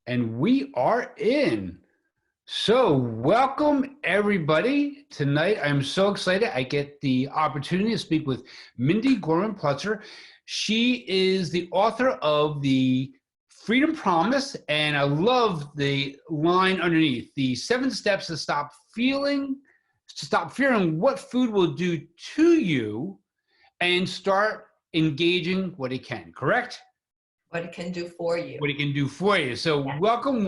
And we are in. So, welcome everybody. Tonight, I'm so excited. I get the opportunity to speak with Mindy Gorman-Plutzer. She is the author of the Freedom Promise, and I love the line underneath: the 7 steps to stop fearing what food will do to you, and start engaging what it can. Correct? What it can do for you. What it can do for you. So Yes. welcome.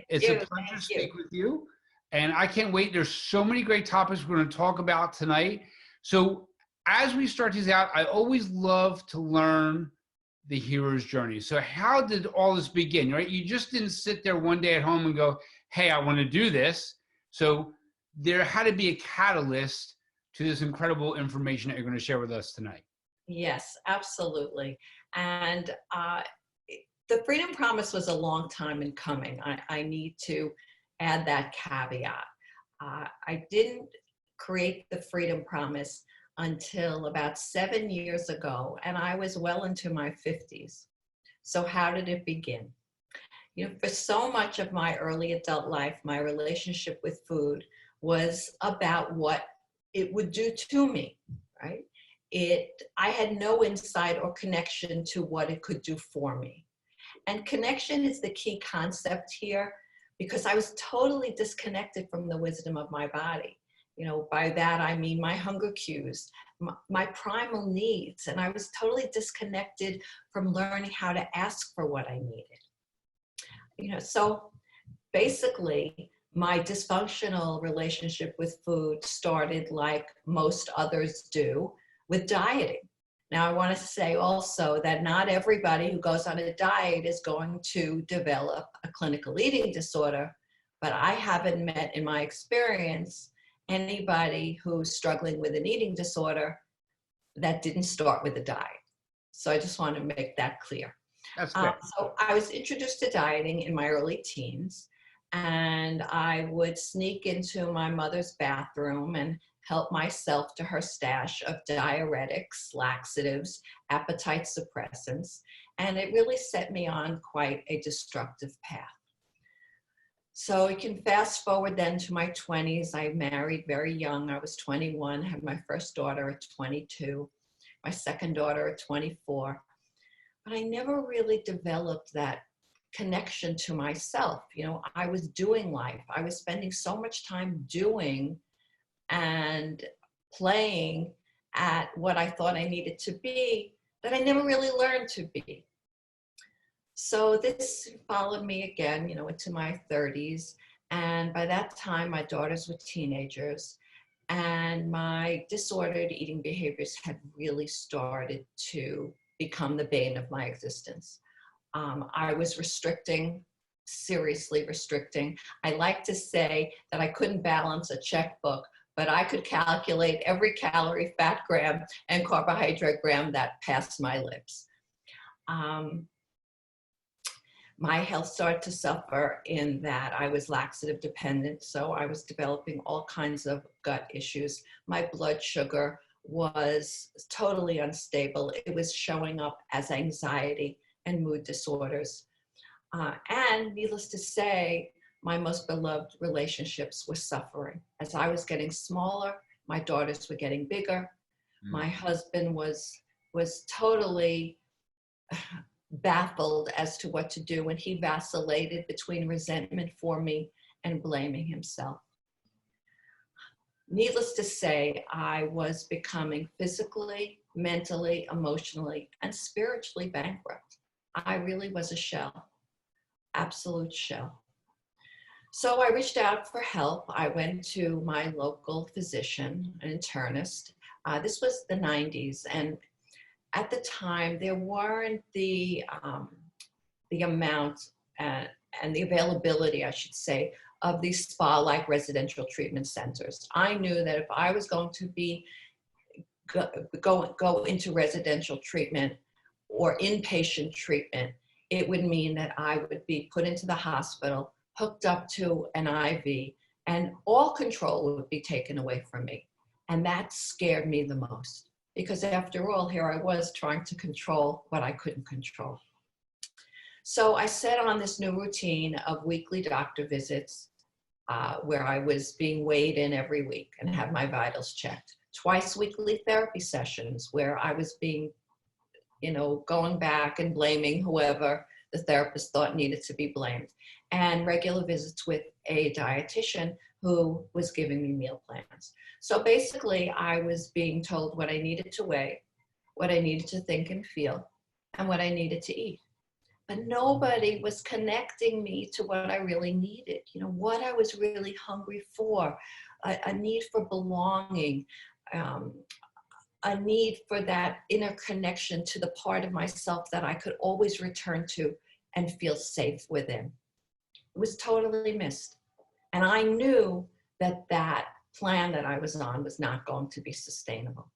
It's a pleasure Thank to speak with you. And I can't wait. There's so many great topics we're going to talk about tonight. So as we start these out, I always love to learn the hero's journey. So how did all this begin, right? You just didn't sit there one day at home and go, hey, I want to do this. So there had to be a catalyst to this incredible information that you're going to share with us tonight. Yes, absolutely. And the Freedom Promise was a long time in coming. I need to add that caveat. I didn't create the Freedom Promise until about 7 years ago, and I was well into my 50s. So how did it begin? You know, for so much of my early adult life, my relationship with food was about what it would do to me, right? I had no insight or connection to what it could do for me. And connection is the key concept here, because I was totally disconnected from the wisdom of my body. You know, by that I mean my hunger cues, my primal needs, and I was totally disconnected from learning how to ask for what I needed. You know, so basically, my dysfunctional relationship with food started like most others do, with dieting. Now, I want to say also that not everybody who goes on a diet is going to develop a clinical eating disorder, but I haven't met, in my experience, anybody who's struggling with an eating disorder that didn't start with a diet. So I just want to make that clear. That's great. So I was introduced to dieting in my early teens, and I would sneak into my mother's bathroom and help myself to her stash of diuretics, laxatives, appetite suppressants, and it really set me on quite a destructive path. So you can fast forward then to my 20s. I married very young. I was 21, had my first daughter at 22, my second daughter at 24. But I never really developed that connection to myself. You know, I was doing life. I was spending so much time doing and playing at what I thought I needed to be that I never really learned to be. So this followed me again, you know, into my 30s. And by that time, my daughters were teenagers, and my disordered eating behaviors had really started to become the bane of my existence. I was restricting, seriously restricting. I like to say that I couldn't balance a checkbook, but I could calculate every calorie, fat gram, and carbohydrate gram that passed my lips. My health started to suffer in that I was laxative dependent, so I was developing all kinds of gut issues. My blood sugar was totally unstable. It was showing up as anxiety and mood disorders. And needless to say, my most beloved relationships were suffering. As I was getting smaller, my daughters were getting bigger. My husband was totally baffled as to what to do, and he vacillated between resentment for me and blaming himself. Needless to say, I was becoming physically, mentally, emotionally, and spiritually bankrupt. I really was a shell, absolute shell. So I reached out for help. I went to my local physician, an internist. This was the 90s, and at the time there weren't the amount and the availability, I should say, of these spa-like residential treatment centers. I knew that if I was going to be go into residential treatment or inpatient treatment, it would mean that I would be put into the hospital, hooked up to an IV, and all control would be taken away from me. And that scared me the most, because after all, here I was trying to control what I couldn't control. So I set on this new routine of weekly doctor visits where I was being weighed in every week and have my vitals checked. Twice weekly therapy sessions where I was being, going back and blaming whoever the therapist thought needed to be blamed. And regular visits with a dietitian who was giving me meal plans. So basically, I was being told what I needed to weigh, what I needed to think and feel, and what I needed to eat. But nobody was connecting me to what I really needed, what I was really hungry for, a need for belonging, a need for that inner connection to the part of myself that I could always return to and feel safe within. It was totally missed. And I knew that that plan that I was on was not going to be sustainable.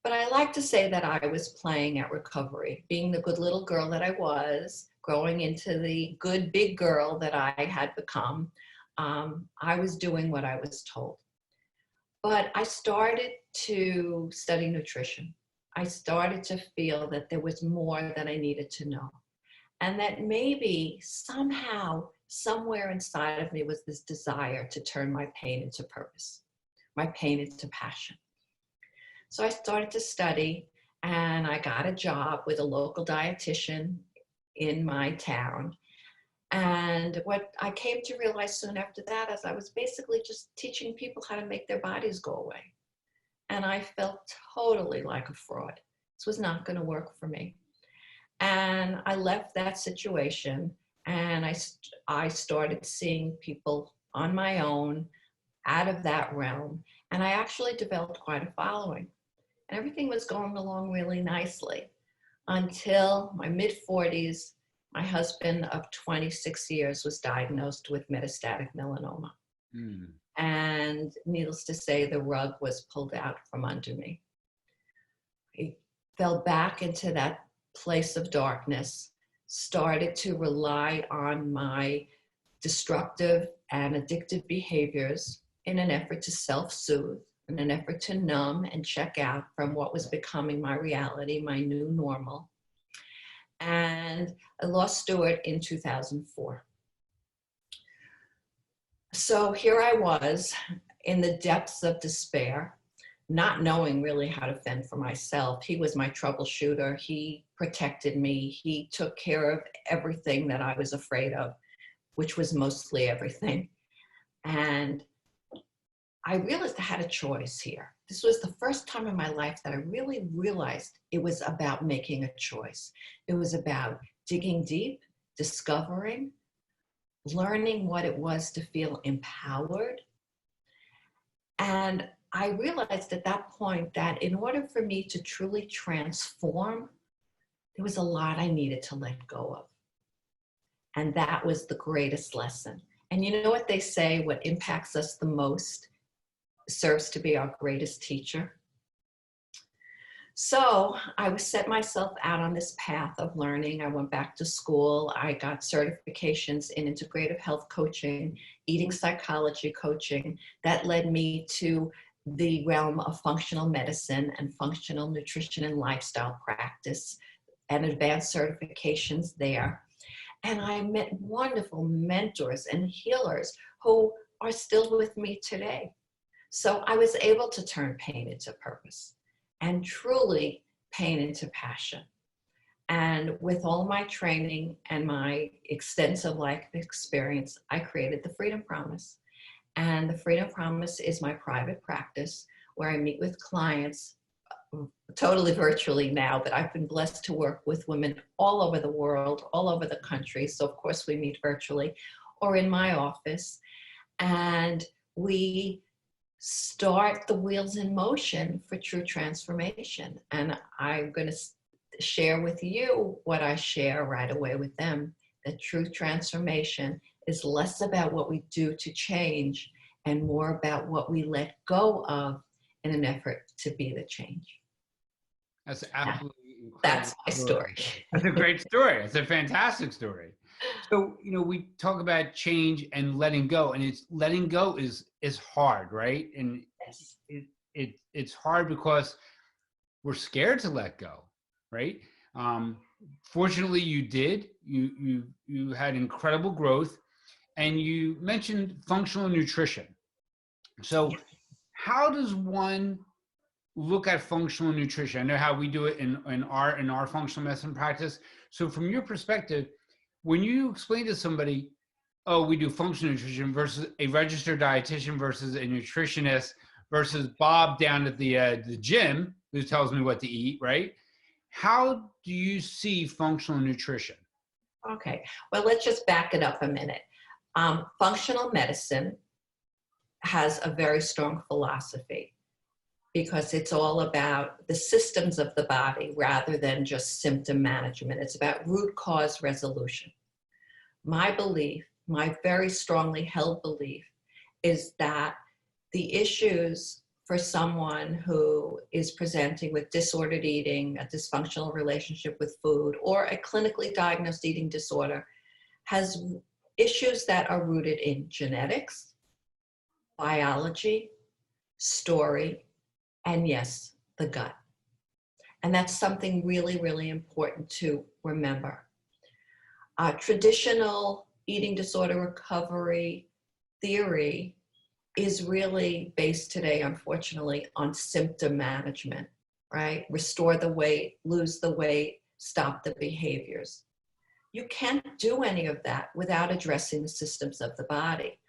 But I like to say that I was playing at recovery, being the good little girl that I was, growing into the good big girl that I had become. I was doing what I was told. But I started to study nutrition. I started to feel that there was more that I needed to know. And that maybe somehow, somewhere inside of me was this desire to turn my pain into purpose, my pain into passion. So I started to study and I got a job with a local dietitian in my town. And what I came to realize soon after that is I was basically just teaching people how to make their bodies go away. And I felt totally like a fraud. This was not going to work for me. And I left that situation and I started seeing people on my own out of that realm. And I actually developed quite a following. And everything was going along really nicely until my mid-40s. My husband of 26 years was diagnosed with metastatic melanoma. And needless to say, the rug was pulled out from under me. I fell back into that place of darkness, started to rely on my destructive and addictive behaviors in an effort to self-soothe, in an effort to numb and check out from what was becoming my reality, my new normal. And I lost Stuart in 2004. So here I was in the depths of despair, not knowing really how to fend for myself. He was my troubleshooter. He protected me. He took care of everything that I was afraid of, which was mostly everything. And I realized I had a choice here. This was the first time in my life that I really realized it was about making a choice. It was about digging deep, discovering, learning what it was to feel empowered. And I realized at that point that in order for me to truly transform, there was a lot I needed to let go of. And that was the greatest lesson. And you know what they say, what impacts us the most serves to be our greatest teacher. So I set myself out on this path of learning. I went back to school. I got certifications in integrative health coaching, eating psychology coaching. That led me to the realm of functional medicine and functional nutrition and lifestyle practice and advanced certifications there. And I met wonderful mentors and healers who are still with me today. So I was able to turn pain into purpose and truly pain into passion. And with all my training and my extensive life experience, I created the Freedom Promise. And the Freedom Promise is my private practice where I meet with clients totally virtually now, but I've been blessed to work with women all over the world, all over the country. So of course we meet virtually or in my office. And we start the wheels in motion for true transformation. And I'm going to share with you what I share right away with them, that true transformation is less about what we do to change and more about what we let go of in an effort to be the change. That's absolutely incredible. That's my story. That's a great story. It's a fantastic story. So, we talk about change and letting go, and it's letting go is hard, right? And Yes. it's hard because we're scared to let go, right? fortunately you did. You had incredible growth, and you mentioned functional nutrition. So, how does one look at functional nutrition? I know how we do it in our functional medicine practice. So, from your perspective, when you explain to somebody, oh, we do functional nutrition versus a registered dietitian versus a nutritionist versus Bob down at the gym who tells me what to eat, right? How do you see functional nutrition? Okay, well, let's just back it up a minute. Functional medicine has a very strong philosophy because it's all about the systems of the body rather than just symptom management. It's about root cause resolution. My belief, my very strongly held belief, is that the issues for someone who is presenting with disordered eating, a dysfunctional relationship with food, or a clinically diagnosed eating disorder has issues that are rooted in genetics, biology, story, and yes, the gut. And that's something really, really important to remember. Traditional eating disorder recovery theory is really based today, unfortunately, on symptom management, right? Restore the weight, lose the weight, stop the behaviors. You can't do any of that without addressing the systems of the body.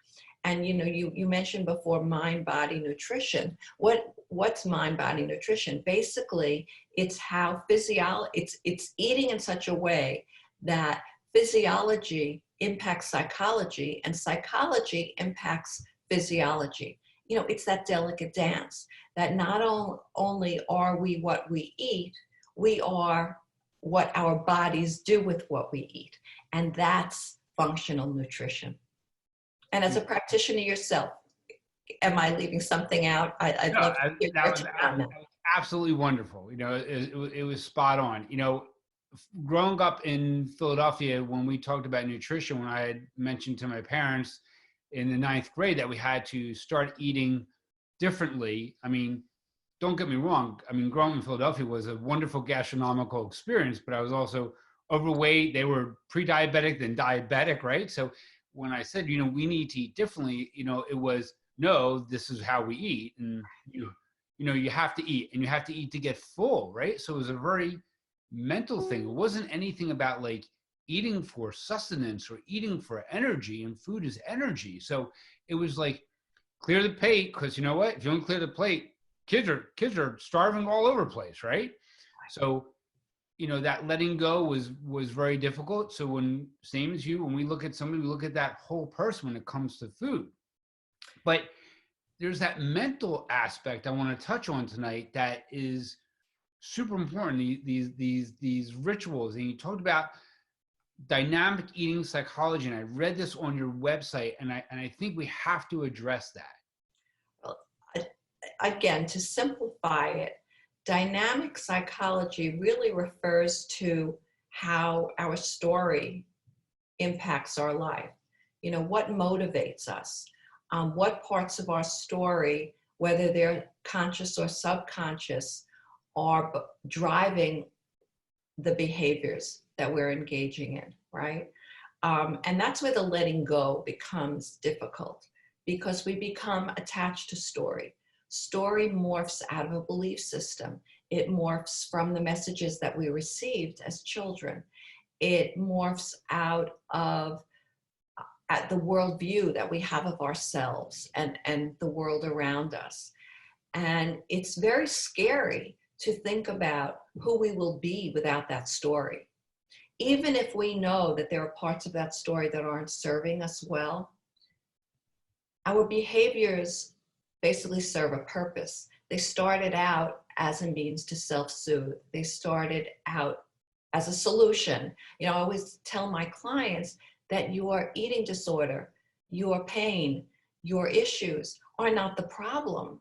And you mentioned before mind-body nutrition. What's mind-body nutrition? Basically, it's how it's eating in such a way that physiology impacts psychology and psychology impacts physiology. It's that delicate dance that not only are we what we eat, we are what our bodies do with what we eat. And that's functional nutrition. And as a practitioner yourself, am I leaving something out? I'd No, love to hear that your was, take on that. that was absolutely wonderful. It was spot on. Growing up in Philadelphia, when we talked about nutrition, when I had mentioned to my parents in the ninth grade that we had to start eating differently, I mean, don't get me wrong. I mean, growing in Philadelphia was a wonderful gastronomical experience, but I was also overweight. They were pre-diabetic, then diabetic, right? So when I said, we need to eat differently, it was, no, this is how we eat. And you have to eat, and you have to eat to get full, right? So it was a very mental thing. It wasn't anything about like eating for sustenance or eating for energy, and food is energy. So it was like, clear the plate, because you know what? If you don't clear the plate, kids are starving all over the place, right? So that letting go was very difficult. So same as you, when we look at somebody, we look at that whole person when it comes to food. But there's that mental aspect I want to touch on tonight that is super important. These rituals, and you talked about dynamic eating psychology, and I read this on your website, and I think we have to address that. Well, again, to simplify it, dynamic psychology really refers to how our story impacts our life. What motivates us? What parts of our story, whether they're conscious or subconscious, are driving the behaviors that we're engaging in, right? And that's where the letting go becomes difficult, because we become attached to story. Story morphs out of a belief system. It morphs from the messages that we received as children. It morphs out of the worldview that we have of ourselves and the world around us. And it's very scary to think about who we will be without that story. Even if we know that there are parts of that story that aren't serving us well, our behaviors basically serve a purpose. They started out as a means to self-soothe. They started out as a solution. I always tell my clients that your eating disorder, your pain, your issues are not the problem.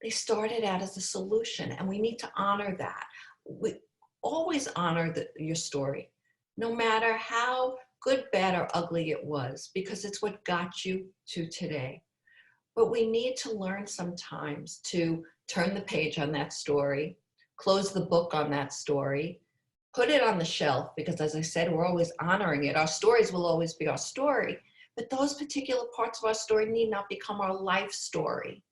They started out as a solution, and we need to honor that. We always honor your story, no matter how good, bad, or ugly it was, because it's what got you to today. But we need to learn sometimes to turn the page on that story, close the book on that story, put it on the shelf, because as I said, we're always honoring it. Our stories will always be our story, but those particular parts of our story need not become our life story.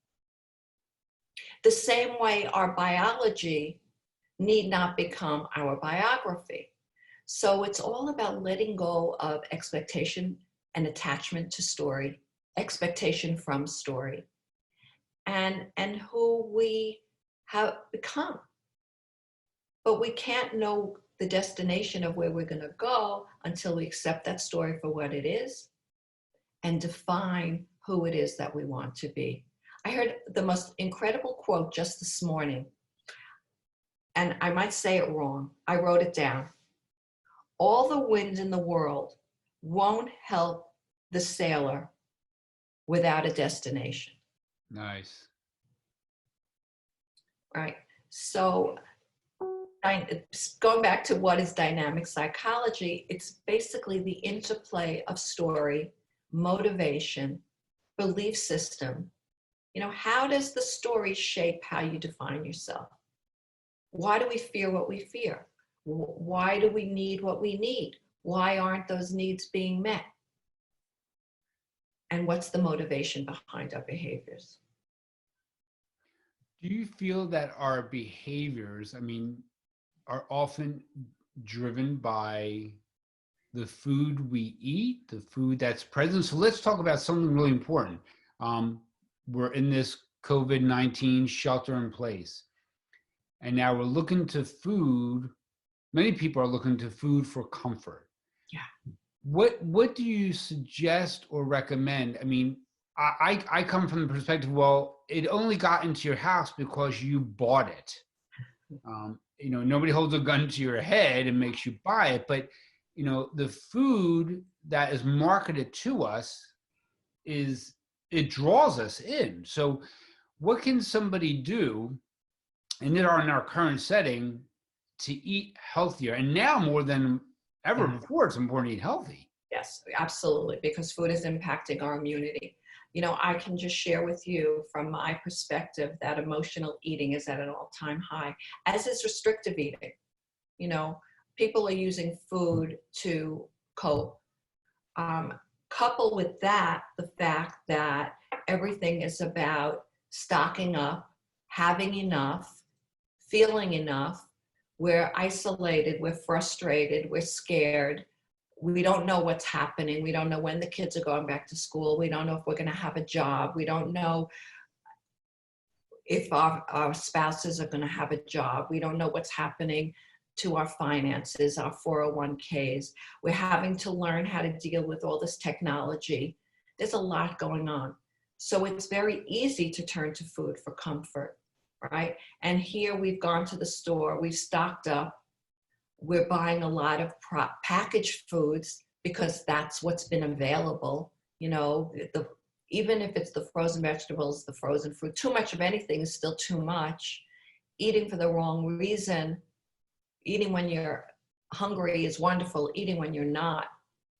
The same way our biology need not become our biography. So it's all about letting go of expectation and attachment to story, expectation from story, and who we have become. But we can't know the destination of where we're going to go until we accept that story for what it is and define who it is that we want to be. I heard the most incredible quote just this morning, and I might say it wrong. I wrote it down. All the wind in the world won't help the sailor without a destination. Nice. Right. So going back to what is dynamic psychology, it's basically the interplay of story, motivation, belief system. You know, how does the story shape how you define yourself? Why do we fear what we fear? Why do we need what we need? Why aren't those needs being met? And what's the motivation behind our behaviors? Do you feel that our behaviors, I mean, are often driven by the food we eat, the food that's present? So let's talk about something really important. We're in this COVID-19 shelter in place, and now we're looking to food. Many people are looking to food for comfort. Yeah. What do you suggest or recommend? I mean, I come from the perspective, well, it only got into your house because you bought it. You know, nobody holds a gun to your head and makes you buy it, but you know, the food that is marketed to us it draws us in. So what can somebody do in our current setting to eat healthier? And now more than ever before, it's important to eat healthy. Yes, absolutely, because food is impacting our immunity. You know, I can just share with you from my perspective that emotional eating is at an all-time high, as is restrictive eating. You know, people are using food to cope. Couple with that, the fact that everything is about stocking up, having enough, feeling enough. We're isolated, we're frustrated, we're scared. We don't know what's happening. We don't know when the kids are going back to school. We don't know if we're going to have a job. We don't know if our spouses are going to have a job. We don't know what's happening to our finances, our 401ks. We're having to learn how to deal with all this technology. There's a lot going on. So it's very easy to turn to food for comfort, right? And here we've gone to the store, we've stocked up, we're buying a lot of packaged foods because that's what's been available. You know, even if it's the frozen vegetables, the frozen fruit, too much of anything is still too much. Eating for the wrong reason, eating when you're hungry is wonderful. Eating when you're not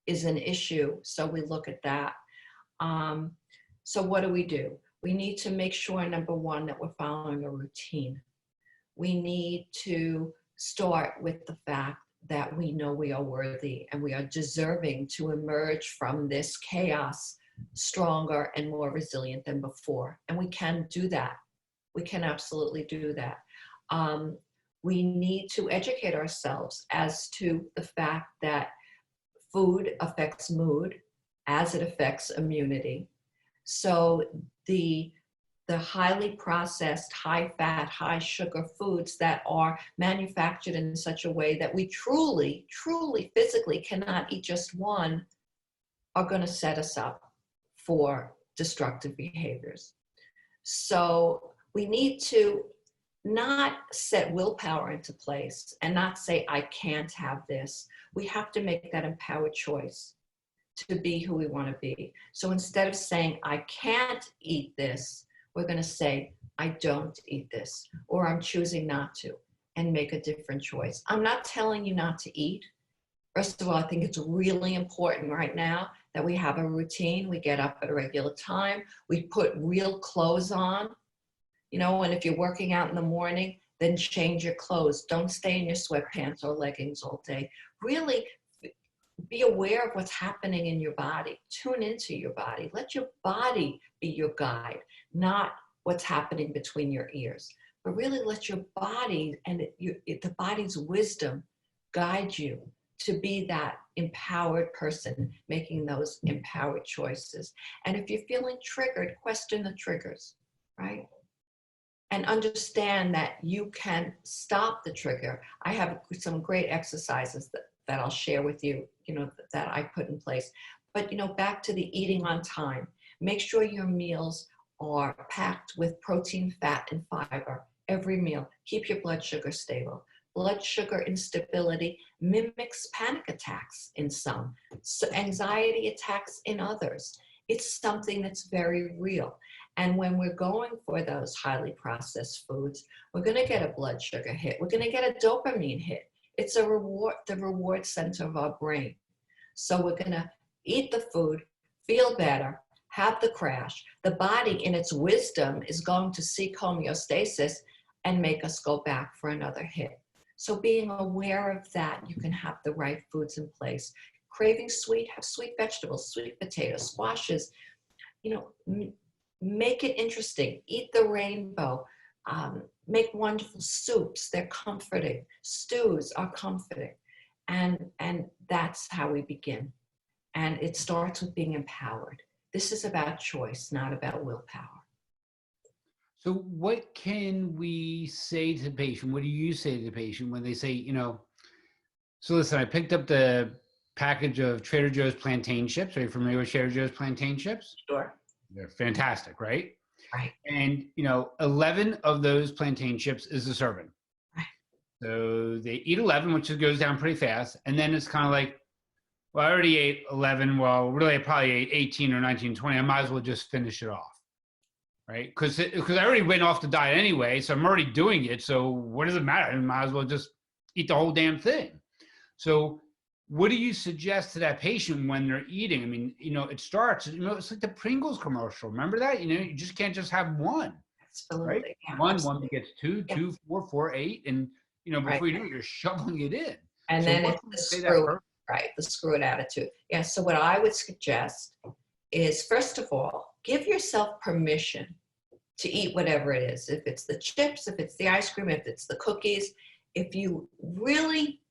is an issue. So we look at that. So what do? We need to make sure, number one, that we're following a routine. We need to start with the fact that we know we are worthy and we are deserving to emerge from this chaos stronger and more resilient than before. And we can do that. We can absolutely do that. We need to educate ourselves as to the fact that food affects mood as it affects immunity. So the highly processed, high fat, high sugar foods that are manufactured in such a way that we truly, truly, physically cannot eat just one are going to set us up for destructive behaviors. So we need to not set willpower into place and not say, I can't have this. We have to make that empowered choice to be who we want to be. So instead of saying, I can't eat this, we're going to say, I don't eat this, or I'm choosing not to, and make a different choice. I'm not telling you not to eat. First of all, I think it's really important right now that we have a routine. We get up at a regular time. We put real clothes on. You know, and if you're working out in the morning, then change your clothes. Don't stay in your sweatpants or leggings all day. Really be aware of what's happening in your body. Tune into your body. Let your body be your guide, not what's happening between your ears. But really let your body and the body's wisdom guide you to be that empowered person making those empowered choices. And if you're feeling triggered, question the triggers, right? And understand that you can stop the trigger. I have some great exercises that I'll share with you, that I put in place. But, back to the eating on time. Make sure your meals are packed with protein, fat, and fiber every meal. Keep your blood sugar stable. Blood sugar instability mimics panic attacks in some, so anxiety attacks in others. It's something that's very real. And when we're going for those highly processed foods, we're going to get a blood sugar hit. We're going to get a dopamine hit. It's the reward center of our brain. So we're going to eat the food, feel better, have the crash. The body, in its wisdom, is going to seek homeostasis and make us go back for another hit. So being aware of that, you can have the right foods in place. Craving sweet, have sweet vegetables, sweet potatoes, squashes. Make it interesting. Eat the rainbow. Make wonderful soups. They're comforting. Stews are comforting. And that's how we begin. And it starts with being empowered. This is about choice, not about willpower. So what can we say to the patient? What do you say to the patient when they say, so listen, I picked up the package of Trader Joe's plantain chips. Are you familiar with Trader Joe's plantain chips? Sure. They're fantastic, right? Right. And, 11 of those plantain chips is a serving. Right. So they eat 11, which goes down pretty fast. And then it's kind of like, well, I already ate 11. Well, really, I probably ate 18 or 19, 20. I might as well just finish it off. Right? Because I already went off the diet anyway, so I'm already doing it. So what does it matter? I might as well just eat the whole damn thing. So what do you suggest to that patient when they're eating? I mean, it starts, it's like the Pringles commercial. Remember that? You just can't just have one. Absolutely. Right? Yeah, one absolutely. gets two, Yeah. 2, 4, 4, 8. And, before right. you do it, you're shoveling it in. And so then it's the screw, right? The screw-it attitude. Yeah. So what I would suggest is, first of all, give yourself permission to eat whatever it is. If it's the chips, if it's the ice cream, if it's the cookies, if you really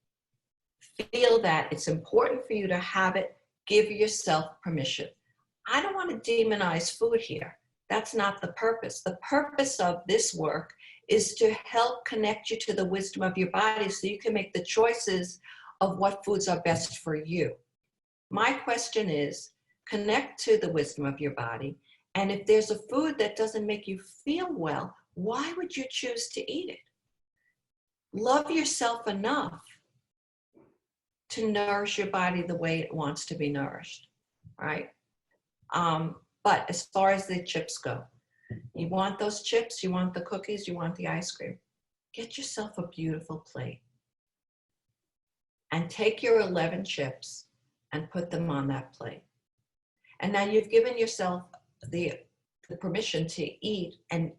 feel that it's important for you to have it, give yourself permission. I don't want to demonize food here. That's not the purpose. The purpose of this work is to help connect you to the wisdom of your body so you can make the choices of what foods are best for you. My question is, connect to the wisdom of your body. And if there's a food that doesn't make you feel well, why would you choose to eat it? Love yourself enough to nourish your body the way it wants to be nourished, right? But as far as the chips go, you want those chips, you want the cookies, you want the ice cream. Get yourself a beautiful plate and take your 11 chips and put them on that plate. And now you've given yourself the permission to eat and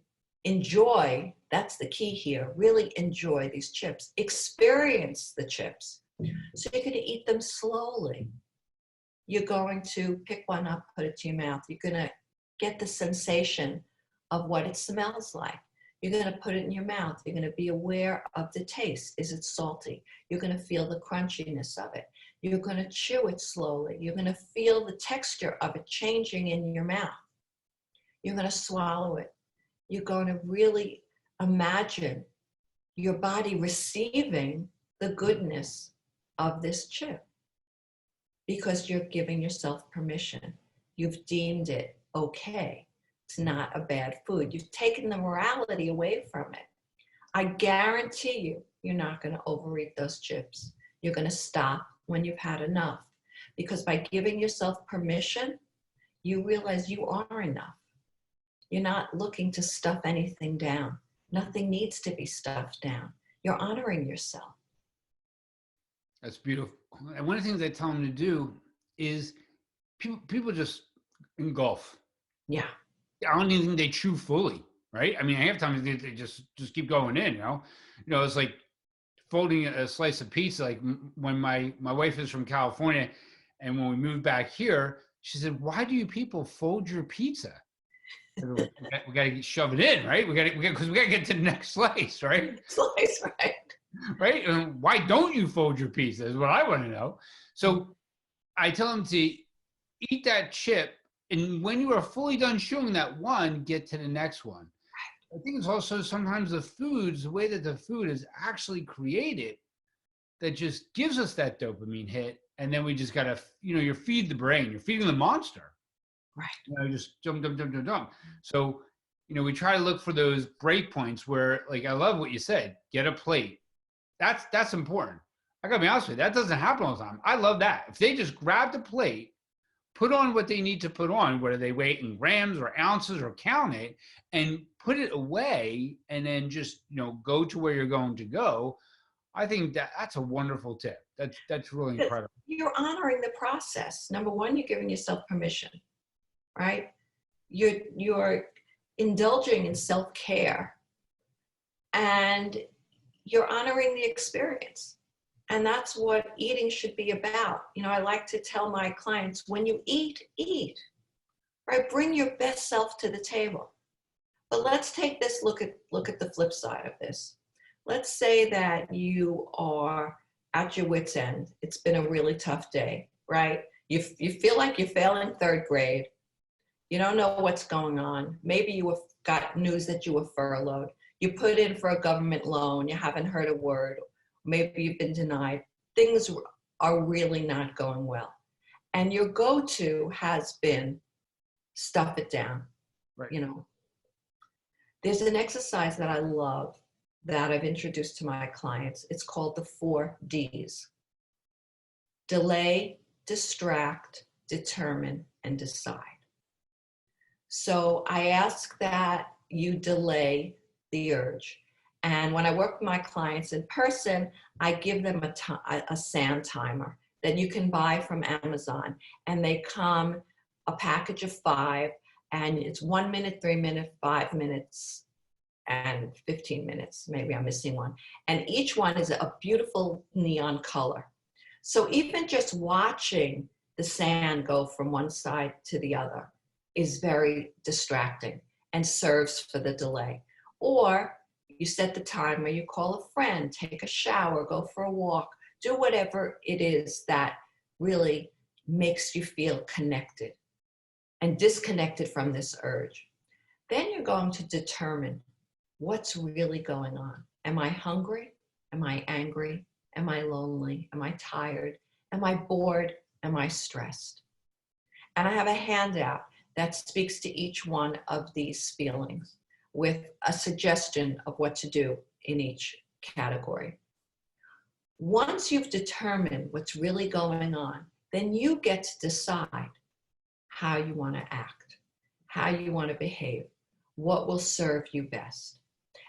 enjoy. That's the key here. Really enjoy these chips. Experience the chips. So you're going to eat them slowly. You're going to pick one up, put it to your mouth. You're going to get the sensation of what it smells like. You're going to put it in your mouth. You're going to be aware of the taste. Is it salty? You're going to feel the crunchiness of it. You're going to chew it slowly. You're going to feel the texture of it changing in your mouth. You're going to swallow it. You're going to really imagine your body receiving the goodness of this chip because you're giving yourself permission. You've deemed it okay. It's not a bad food. You've taken the morality away from it. I guarantee you, you're not going to overeat those chips. You're going to stop when you've had enough, because by giving yourself permission, you realize you are enough. You're not looking to stuff anything down. Nothing needs to be stuffed down. You're honoring yourself. That's beautiful. And one of the things I tell them to do is people just engulf. Yeah. I don't even think they chew fully, right? I mean, half times they just keep going in, it's like folding a slice of pizza. Like when my wife is from California, and when we moved back here, she said, "Why do you people fold your pizza?" We got to shove it in, right? Because we got to get to the next slice, right? Slice, right? Right? And why don't you fold your pizza is what I want to know. So I tell them to eat that chip, and when you are fully done chewing that one, get to the next one. I think it's also sometimes the way that the food is actually created, that just gives us that dopamine hit, and then we just gotta, you feed the brain, you're feeding the monster. Right. Just jump, jump, jump, jump, jump. So, we try to look for those break points where, like, I love what you said, get a plate. That's important. I gotta be honest with you, that doesn't happen all the time. I love that. If they just grab the plate, put on what they need to put on, whether they weigh it in grams or ounces or count it, and put it away, and then just, go to where you're going to go. I think that's a wonderful tip. That's really incredible. You're honoring the process. Number one, you're giving yourself permission, right? You're indulging in self-care, and you're honoring the experience. And that's what eating should be about. I like to tell my clients, when you eat, right? Bring your best self to the table. But let's take this, look at the flip side of this. Let's say that you are at your wit's end. It's been a really tough day, right? You feel like you're failing third grade. You don't know what's going on. Maybe you have got news that you were furloughed. You put in for a government loan. You haven't heard a word. Maybe you've been denied. Things are really not going well. And your go-to has been stuff it down. Right. There's an exercise that I love that I've introduced to my clients. It's called the 4 Ds. Delay, distract, determine, and decide. So I ask that you delay the urge. And when I work with my clients in person, I give them a sand timer that you can buy from Amazon. And they come a package of 5, and it's 1 minute, 3 minutes, 5 minutes, and 15 minutes. Maybe I'm missing one. And each one is a beautiful neon color. So even just watching the sand go from one side to the other is very distracting and serves for the delay. Or you set the timer, you call a friend, take a shower, go for a walk, do whatever it is that really makes you feel connected and disconnected from this urge. Then you're going to determine what's really going on. Am I hungry? Am I angry? Am I lonely? Am I tired? Am I bored? Am I stressed? And I have a handout that speaks to each one of these feelings with a suggestion of what to do in each category. Once you've determined what's really going on, then you get to decide how you want to act, how you want to behave, what will serve you best.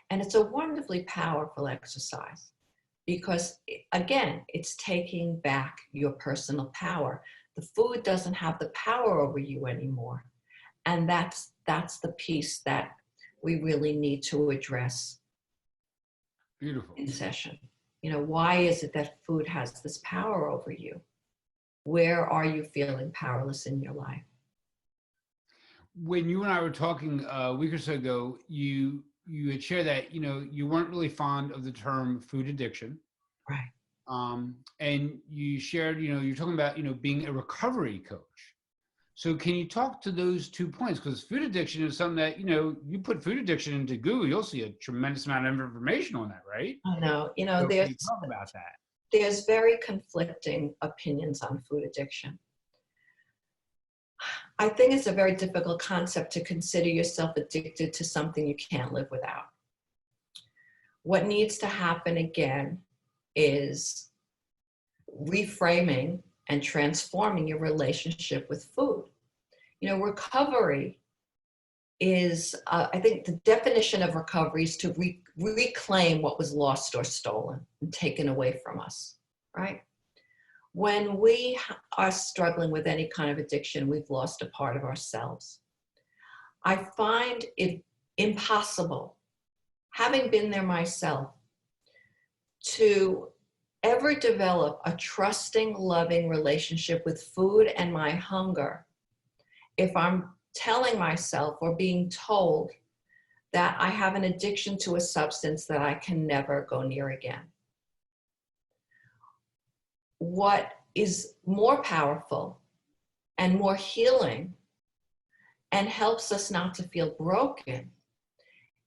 And it's a wonderfully powerful exercise because, again, it's taking back your personal power. The food doesn't have the power over you anymore. And that's the piece that we really need to address. Beautiful. In session. Why is it that food has this power over you? Where are you feeling powerless in your life? When you and I were talking a week or so ago, you had shared that, you weren't really fond of the term food addiction. Right. And you shared, you're talking about, being a recovery coach. So can you talk to those 2 points? Because food addiction is something that, you put food addiction into Google, you'll see a tremendous amount of information on that, right? I know. So can you talk about that? There's very conflicting opinions on food addiction. I think it's a very difficult concept to consider yourself addicted to something you can't live without. What needs to happen again is reframing and transforming your relationship with food. Recovery is, I think the definition of recovery is to reclaim what was lost or stolen and taken away from us, right? When we are struggling with any kind of addiction, we've lost a part of ourselves. I find it impossible, having been there myself, to ever develop a trusting, loving relationship with food and my hunger if I'm telling myself or being told that I have an addiction to a substance that I can never go near again. What is more powerful and more healing and helps us not to feel broken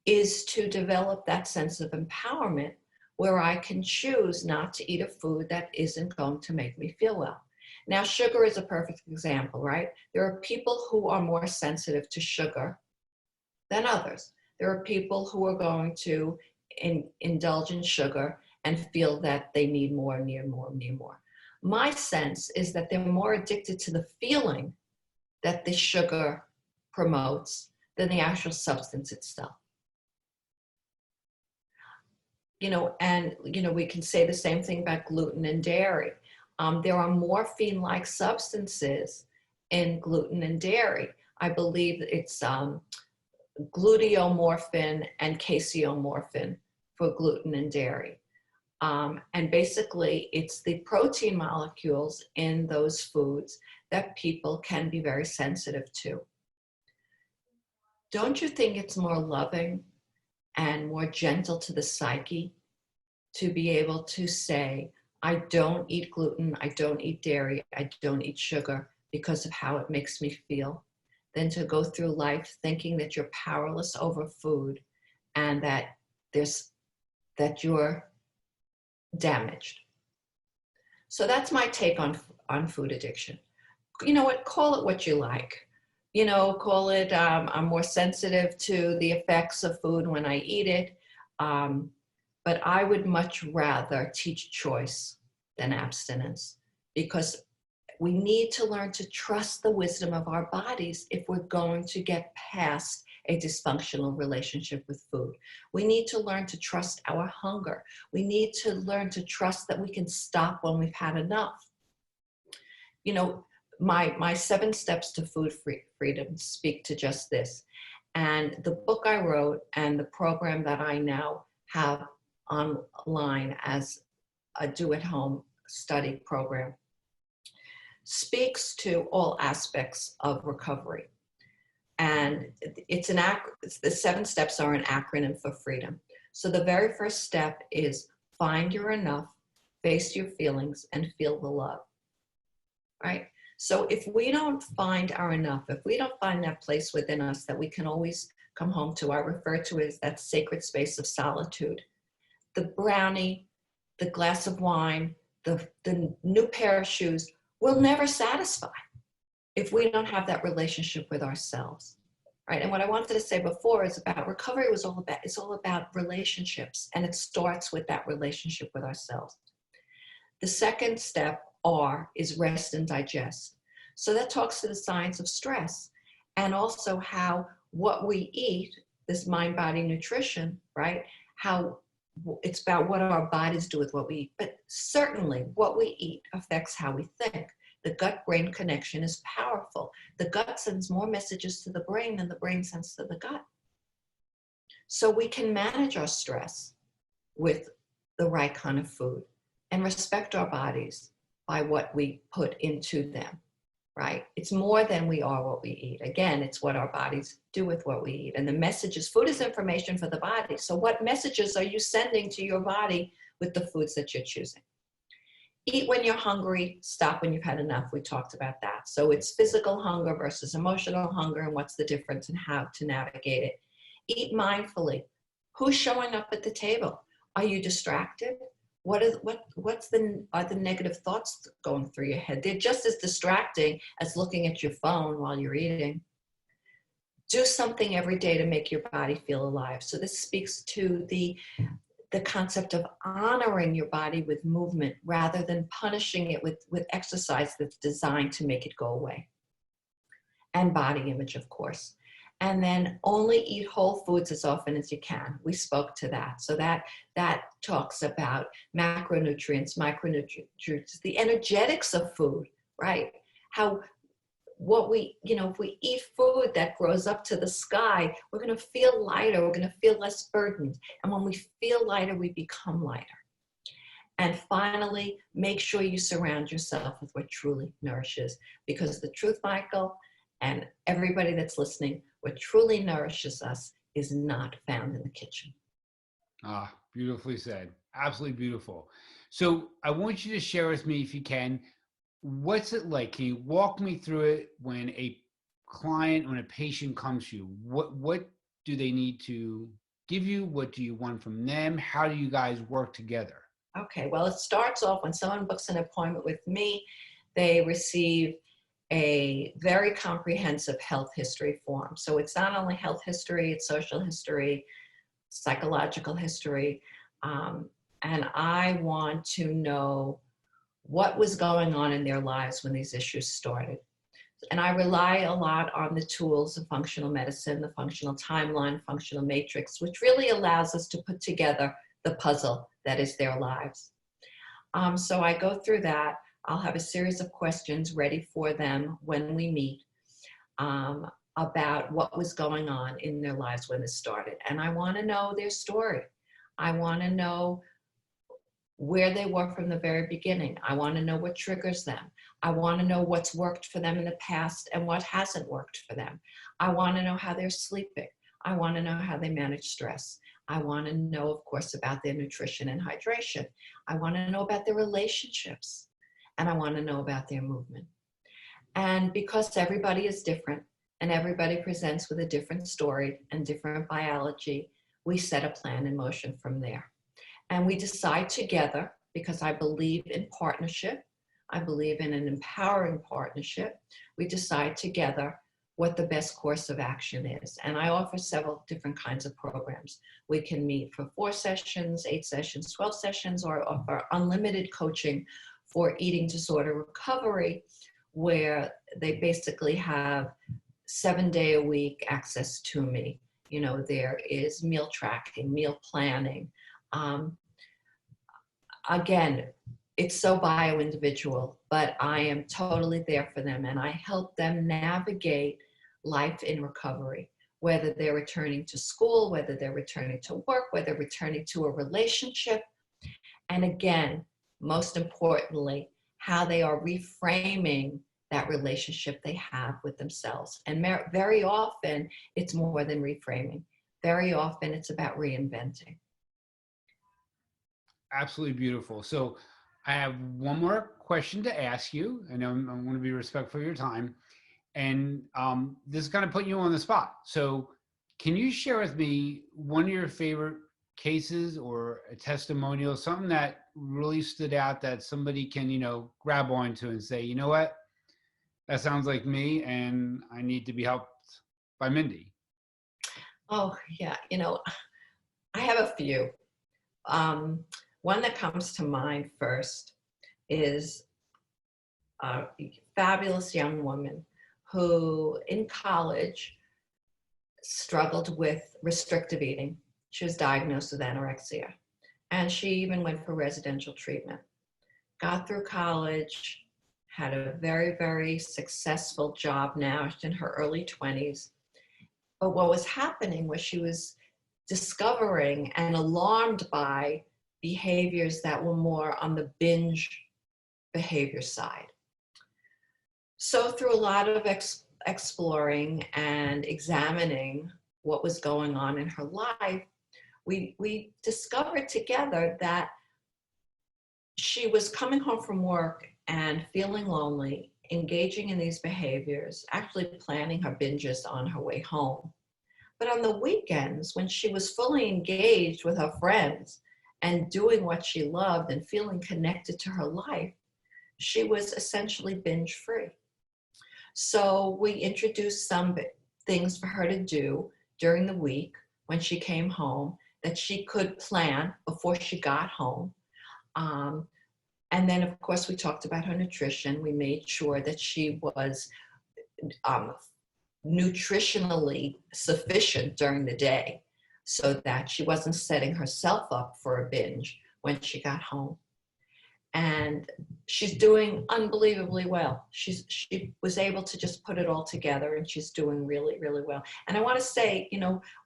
is to develop that sense of empowerment where I can choose not to eat a food that isn't going to make me feel well. Now, sugar is a perfect example, right? There are people who are more sensitive to sugar than others. There are people who are going to indulge in sugar and feel that they need more, need more, need more. My sense is that they're more addicted to the feeling that the sugar promotes than the actual substance itself. And we can say the same thing about gluten and dairy. There are morphine-like substances in gluten and dairy. I believe it's gluteomorphin and caseomorphin for gluten and dairy. And basically, it's the protein molecules in those foods that people can be very sensitive to. Don't you think it's more loving and more gentle to the psyche to be able to say, I don't eat gluten, I don't eat dairy, I don't eat sugar because of how it makes me feel, than to go through life thinking that you're powerless over food and that you're damaged. So that's my take on food addiction. You know what, call it what you like. Call it, I'm more sensitive to the effects of food when I eat it. But I would much rather teach choice than abstinence, because we need to learn to trust the wisdom of our bodies if we're going to get past a dysfunctional relationship with food. We need to learn to trust our hunger. We need to learn to trust that we can stop when we've had enough. My 7 steps to food freedom speak to just this. And the book I wrote and the program that I now have online as a do-at-home study program speaks to all aspects of recovery. And the 7 steps are an acronym for freedom. So the very first step is find your enough, face your feelings, and feel the love, right? So if we don't find our enough, if we don't find that place within us that we can always come home to, I refer to it as that sacred space of solitude. The brownie, the glass of wine, the new pair of shoes will never satisfy if we don't have that relationship with ourselves, right? And what I wanted to say before is about recovery it's all about relationships, and it starts with that relationship with ourselves. The second step, R, is rest and digest. So that talks to the science of stress, and also how what we eat, this mind-body nutrition, right? How it's about what our bodies do with what we eat, but certainly what we eat affects how we think. The gut-brain connection is powerful. The gut sends more messages to the brain than the brain sends to the gut. So we can manage our stress with the right kind of food and respect our bodies by what we put into them, right? It's more than we are what we eat. Again, it's what our bodies do with what we eat. And the messages, food is information for the body. So what messages are you sending to your body with the foods that you're choosing? Eat when you're hungry, stop when you've had enough. We talked about that. So it's physical hunger versus emotional hunger, and what's the difference and how to navigate it. Eat mindfully. Who's showing up at the table? Are you distracted? Are the negative thoughts going through your head? They're just as distracting as looking at your phone while you're eating. Do something every day to make your body feel alive. So this speaks to the concept of honoring your body with movement rather than punishing it with exercise that's designed to make it go away. And body image, of course. And then only eat whole foods as often as you can. We spoke to that. So that talks about macronutrients, micronutrients, the energetics of food, right? How if we eat food that grows up to the sky, we're going to feel lighter. We're going to feel less burdened. And when we feel lighter, we become lighter. And finally, make sure you surround yourself with what truly nourishes, because the truth, Michael, and everybody that's listening, what truly nourishes us is not found in the kitchen. Ah, beautifully said. Absolutely beautiful. So I want you to share with me, if you can, what's it like? Can you walk me through it when when a patient comes to you? What do they need to give you? What do you want from them? How do you guys work together? Okay, well, it starts off when someone books an appointment with me, they receive a very comprehensive health history form. So it's not only health history, it's social history, psychological history. And I want to know what was going on in their lives when these issues started. And I rely a lot on the tools of functional medicine, the functional timeline, functional matrix, which really allows us to put together the puzzle that is their lives. So I go through that. I'll have a series of questions ready for them when we meet about what was going on in their lives when this started. And I want to know their story. I want to know where they were from the very beginning. I want to know what triggers them. I want to know what's worked for them in the past and what hasn't worked for them. I want to know how they're sleeping. I want to know how they manage stress. I want to know, of course, about their nutrition and hydration. I want to know about their relationships. And I want to know about their movement. And because everybody is different and everybody presents with a different story and different biology, we set a plan in motion from there. And we decide together, because I believe in partnership. I believe in an empowering partnership. We decide together what the best course of action is. And I offer several different kinds of programs. We can meet for 4 sessions, 8 sessions, 12 sessions, or offer unlimited coaching for eating disorder recovery, where they basically have 7-day-a-week access to me. There is meal tracking, meal planning. Again, it's so bio-individual, but I am totally there for them, and I help them navigate life in recovery, whether they're returning to school, whether they're returning to work, whether returning to a relationship. And again, most importantly, how they are reframing that relationship they have with themselves. And very often, it's more than reframing. Very often, it's about reinventing. Absolutely beautiful. So I have one more question to ask you. I know I want to be respectful of your time. And this is kind of putting you on the spot. So can you share with me one of your favorite cases or a testimonial, something that really stood out that somebody can, grab onto and say, you know what, that sounds like me and I need to be helped by Mindy? Oh, yeah. I have a few. One that comes to mind first is a fabulous young woman who in college struggled with restrictive eating. She was diagnosed with anorexia, and she even went for residential treatment. Got through college, had a very, very successful job now. She's in her early 20s. But what was happening was she was discovering and alarmed by behaviors that were more on the binge behavior side. So through a lot of exploring and examining what was going on in her life, we discovered together that she was coming home from work and feeling lonely, engaging in these behaviors, actually planning her binges on her way home. But on the weekends, when she was fully engaged with her friends and doing what she loved and feeling connected to her life, she was essentially binge free. So we introduced some things for her to do during the week when she came home that she could plan before she got home. And then, of course, we talked about her nutrition. We made sure that she was nutritionally sufficient during the day so that she wasn't setting herself up for a binge when she got home. And she's doing unbelievably well. She was able to just put it all together, and she's doing really, really well. And I want to say,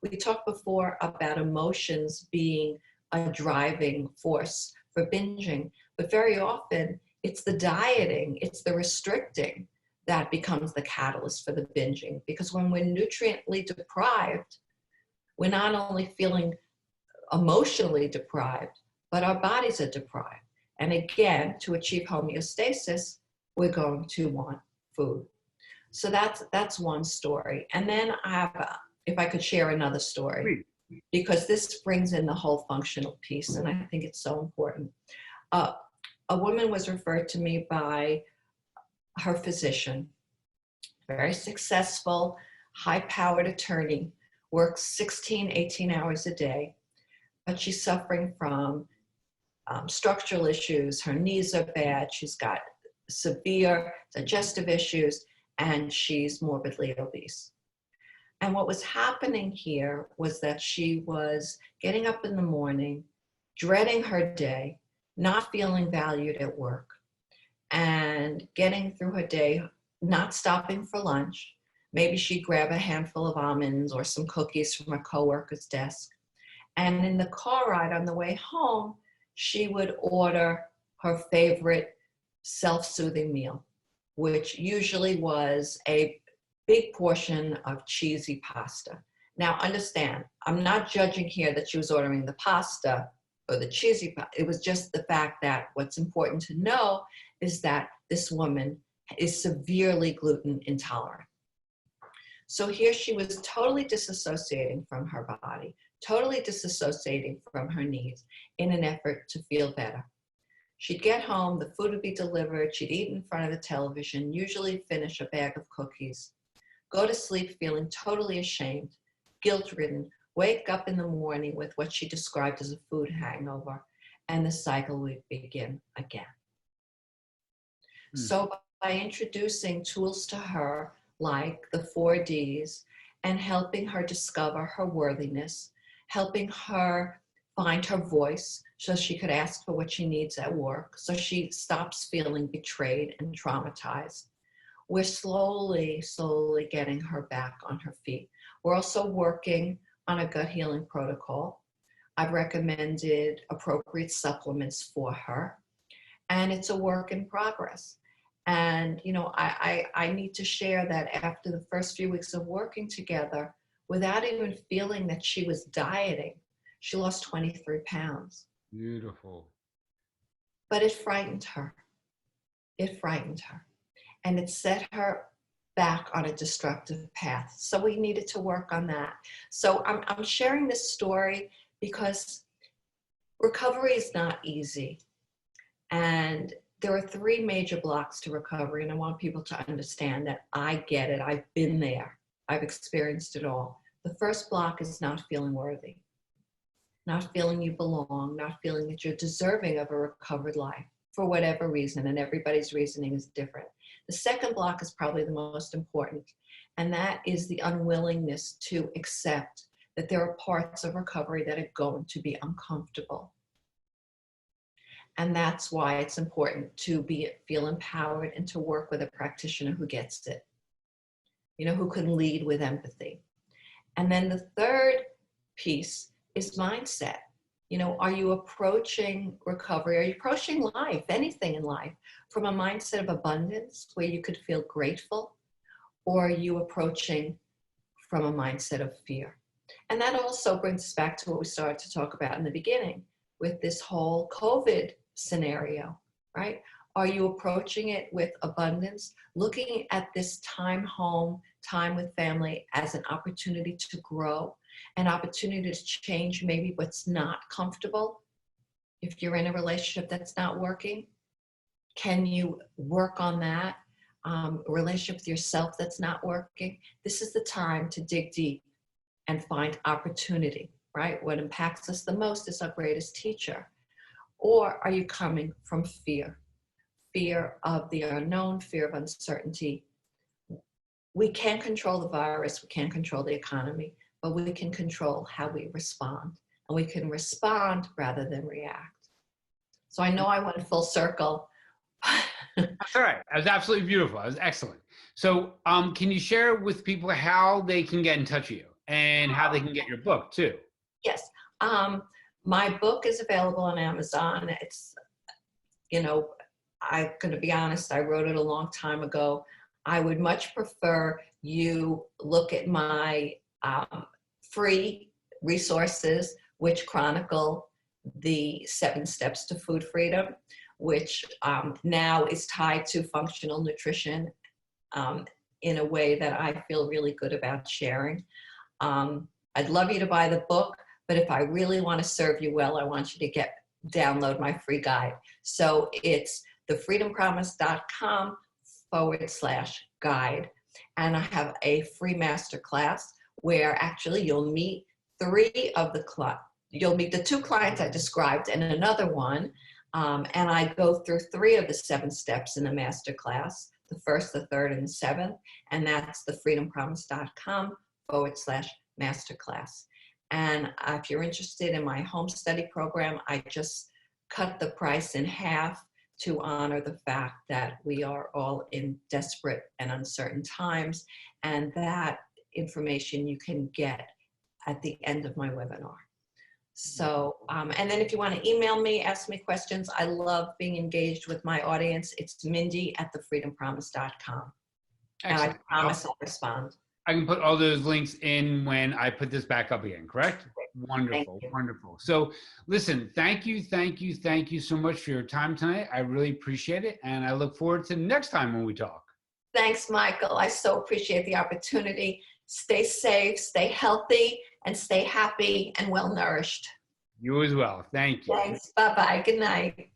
we talked before about emotions being a driving force for binging, but very often it's the dieting, it's the restricting that becomes the catalyst for the binging. Because when we're nutriently deprived, we're not only feeling emotionally deprived, but our bodies are deprived. And again, to achieve homeostasis, we're going to want food. So that's one story. And then I have, if I could share another story, because this brings in the whole functional piece, and I think it's so important. A woman was referred to me by her physician, very successful, high-powered attorney, works 16, 18 hours a day, but she's suffering from structural issues. Her knees are bad. She's got severe digestive issues, and she's morbidly obese. And what was happening here was that she was getting up in the morning, dreading her day, not feeling valued at work, and getting through her day, not stopping for lunch. Maybe she'd grab a handful of almonds or some cookies from a coworker's desk. And in the car ride on the way home, she would order her favorite self-soothing meal, which usually was a big portion of cheesy pasta. Now understand, I'm not judging here that she was ordering the pasta or the cheesy pasta. It was just the fact that what's important to know is that this woman is severely gluten intolerant. So here she was totally disassociating from her body, totally disassociating from her needs in an effort to feel better. She'd get home, the food would be delivered, she'd eat in front of the television, usually finish a bag of cookies, go to sleep feeling totally ashamed, guilt-ridden, wake up in the morning with what she described as a food hangover, and the cycle would begin again. So by introducing tools to her like the 4Ds and helping her discover her worthiness, helping her find her voice so she could ask for what she needs at work, so she stops feeling betrayed and traumatized, we're slowly getting her back on her feet. We're also working on a gut healing protocol. I've recommended appropriate supplements for her, and it's a work in progress. And, I need to share that after the first few weeks of working together, without even feeling that she was dieting, she lost 23 pounds. Beautiful. But it frightened her. It frightened her. And it set her back on a destructive path. So we needed to work on that. So I'm sharing this story because recovery is not easy. And there are 3 major blocks to recovery, and I want people to understand that I get it. I've been there. I've experienced it all. The first block is not feeling worthy, not feeling you belong, not feeling that you're deserving of a recovered life for whatever reason, and everybody's reasoning is different. The second block is probably the most important, and that is the unwillingness to accept that there are parts of recovery that are going to be uncomfortable. And that's why it's important to feel empowered and to work with a practitioner who gets it, who can lead with empathy. And then the third piece is mindset. Are you approaching recovery? Are you approaching life, anything in life, from a mindset of abundance where you could feel grateful? Or are you approaching from a mindset of fear? And that also brings us back to what we started to talk about in the beginning with this whole COVID scenario, right? Are you approaching it with abundance, looking at this time home, time with family as an opportunity to grow, an opportunity to change maybe what's not comfortable? If you're in a relationship that's not working, can you work on that? A relationship with yourself that's not working? This is the time to dig deep and find opportunity, right? What impacts us the most is our greatest teacher. Or are you coming from fear? Fear of the unknown, fear of uncertainty. We can't control the virus, we can't control the economy, but we can control how we respond. And we can respond rather than react. So I know I went full circle, That's all right. That was absolutely beautiful. That was excellent. So, can you share with people how they can get in touch with you and how they can get your book too? Yes. Um, my book is available on Amazon. It's, you know, I'm going to be honest, I wrote it a long time ago. I would much prefer you look at my free resources, which chronicle the 7 steps to food freedom, which now is tied to functional nutrition um, in a way that I feel really good about sharing. I'd love you to buy the book, but if I really want to serve you well, I want you to download my free guide. So it's thefreedompromise.com/guide. And I have a free masterclass where actually you'll meet you'll meet the 2 clients I described and another one. And I go through 3 of the 7 steps in the masterclass, the first, the third, and the 7th. And that's thefreedompromise.com/masterclass. And if you're interested in my home study program, I just cut the price in half to honor the fact that we are all in desperate and uncertain times. And that information you can get at the end of my webinar. So, and then if you want to email me, ask me questions. I love being engaged with my audience. It's Mindy@thefreedompromise.com. And I promise I'll respond. I can put all those links in when I put this back up again, correct? Wonderful, wonderful. So listen, thank you so much for your time tonight. I really appreciate it. And I look forward to next time when we talk. Thanks, Michael. I so appreciate the opportunity. Stay safe, stay healthy, and stay happy and well nourished. You as well. Thank you. Thanks. Bye-bye. Good night.